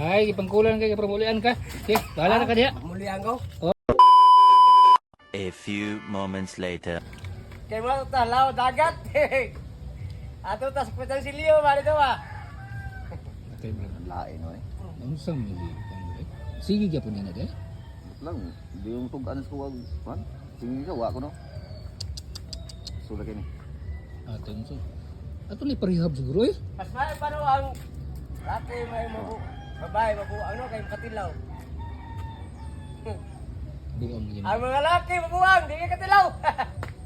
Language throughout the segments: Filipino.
Ay, ipangkulan kay pamulian ka. Okay, bahala na ka diya. Mulian ko. A few moments later. Kay mo talaw dagat. Ato tas putang silyo bali to ba. Okay, bro. Lain no eh. Ano sa mga sige ka po niya na dahil. Lang, di yung tugan ko wag, man. Sige ka wa ko no. Sudah kini. Atin so. Ato ni parihab siguro eh. Mas may pano ang laki may mabu. Babae mabu ano kay katilaw. Buang yan. Ang mga laki mabuang di kay katilaw.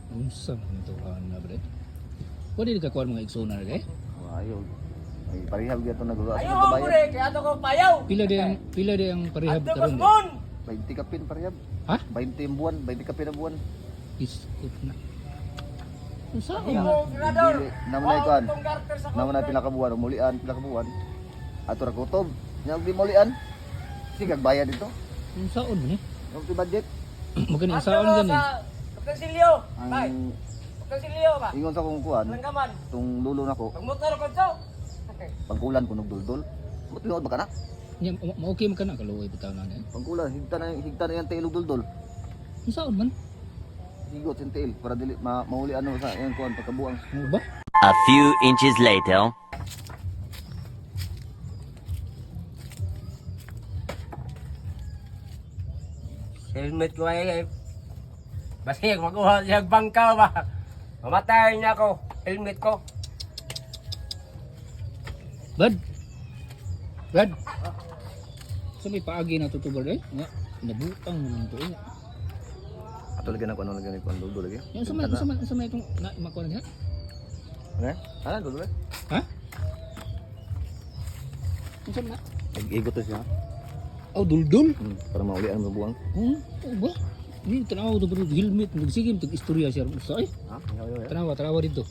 Unsa man to na bre. Pwede ka kuan mga iksona na dahil. Ayo. Ay parihab gyud to nagluwas Ayo sa mo bayan. pre kay ato ko payaw. Pila de ang parihab Ato karon. Guzmon. 20 kapin parihab. Ha? 20 ang buwan, 20 kapin ang buwan. Iskot na. Unsa Imo man? grador. Naman ay kuan. Tong garter sa Naman na pila ka buwan, mulian pila ka buwan. Ato ra kutob. Nya di mulian. Sige bayad dito. Unsaon man eh? Yung budget. Magani Ato unsaon gani. sa putang silyo. Bay. Ang Putang silyo ba. ingon sa kong kuan, Langgaman. tung lulo nako, Pag motor ko to. Okay. pangkulan ko nagduldul. Mo tinuod ba kana? Nya okay man kana kaluoy bitaw na eh. Pangkulan higta na yang tail duldul. Unsaon man? Higot yung tail para dili mahuli ano sa yang kuan pagkabuang. Ano ba? A few inches later. Helmet ko ay basta makuha siya bangka ba. Mamatay niya ako. Helmet ko. Bad. Bad. So may paagi na tutubar eh. Nga, nabutang naman to eh. Ato lagi na ko ano lagi ni kuan duldul lagi. Yung sa may itong na makuha niya. Ne? Ana duldul. Ha? Yung sa na? Igot to siya. Oh, duldul. Para mahuli ano buang. Oh ba? Ini tanaw to bro helmet nagsigim tag istorya siya sa eh. Ha? Yo. Tanawa dito.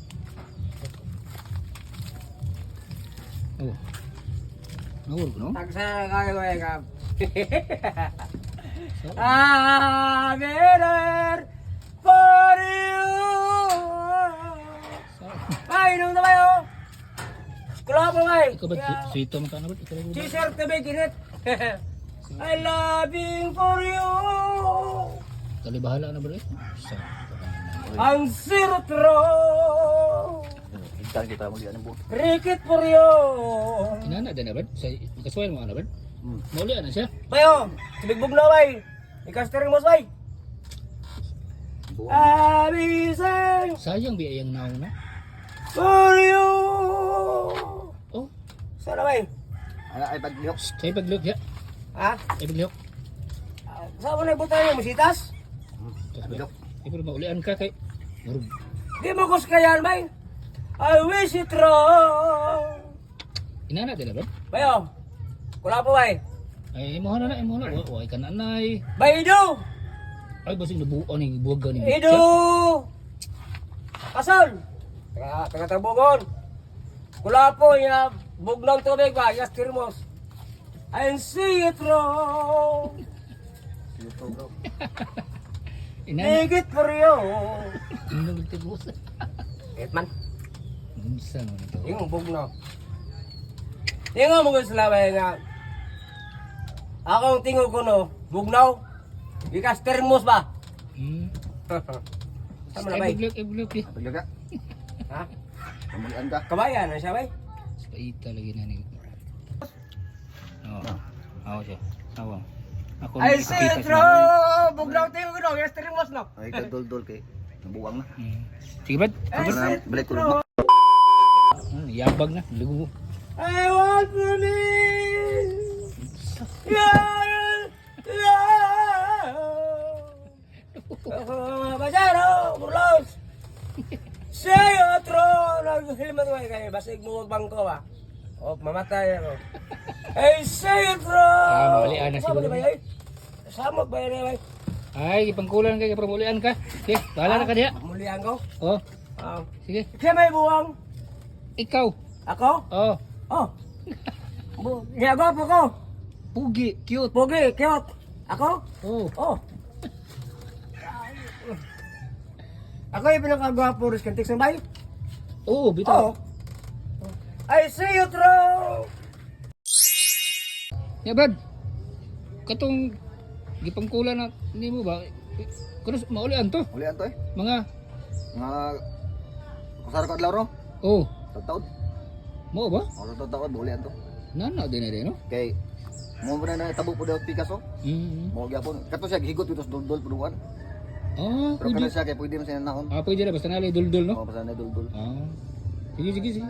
Oh. Nawar ko no? Tagsa kayo ay ka. Ah, better for you. Ay, nung na kayo. Kula po bay. Ikaw ba sweeto man ka na ba? Ikaw ba? T-shirt na bay kinit. I loving for you. Kali bahala na ba eh? Sa Ang sirotro. Higta kita mo diyan buang. Rikit for you. inana din na ba? Sa kasuwayan mo ana ba? Mauli na siya. Bayo, sibigbog na bay. Ikastering mo bay. Abisay Sayang biyayang naw na. for you. Oh, Sana bay? Ana ay paglihok. say paglok ya. Ha? Ay paglok. Saan mo na ibutan yung musitas? Paglihok. Ikaw maulian ka kay murug. Di mo kus kayan bay. I wish it wrong. Inana din na ba? Bayo, kula po bay. Ay imo na imo na. Wa ka na nay. Bay Ido! Ay basing nabuo ni buwaga ni. Ido! Kasol! Taga tabugon. Kula po niya, bugnang tubig ba, yes tirmos. I see it wrong. Inana. Higit for you. Inong tibos. Wait man, Unsa man ito? yung bugno. Tingo mo gusto labay nga. Akong tingog ko no, bugnaw. Ikas termos ba? Hmm. Sama na Ay bay? paglok ya. Paglihok ka. Ha? Pamulian ka. Kabayan na siya bay? Paita lagi na ni. Oh. Aw siya. Awang. Ako I nakakita see it siya. wrong. Bugnaw tingog ko no, yes termos no. Ay kaduldul kay nabuang na. Hmm. Sige ba? I Para see na it balik ko wrong. Yabag na. Lugo. I want to be your love. Bajaro, burlos. Say otro, nag-helmet mo kayo, basig mo bangko ba? O, mamatay ako. Hey, say otro. Mawalian na siguro. Samot ba yan eh, Ay, ipangkulan kay pamulian ka. Okay, bahala na ka diya. Mulihan ko. Oh, Oh. sige. Siya may buwang. Ikaw. Ako? Oh, Oh. Ginagawa po ko. pugi, cute. Pogi, cute. Ako? Oh, Oh. Ako yung pinakagwapo rin kantik sa bayo. oh, bitaw. I see you through. Ya Brad. Katong gipangkula na nimo ba? Kuno maulian to. Ulian to eh. Mga Nga kusara ko adlaw ro. oh, Taon. mo ba? Oro taon ulian to. Nana din na no. Kay mo na na tabo po daw Picasso. Mm. Mo gyapon. Kato siya gihigot ito sa duldul punuan. Ah, Pero pwede. kana siya kay pwede man siya naon. Ah, pwede na basta nalay duldul no. Oh, basta na duldul. Ah. Sige, sige, sige.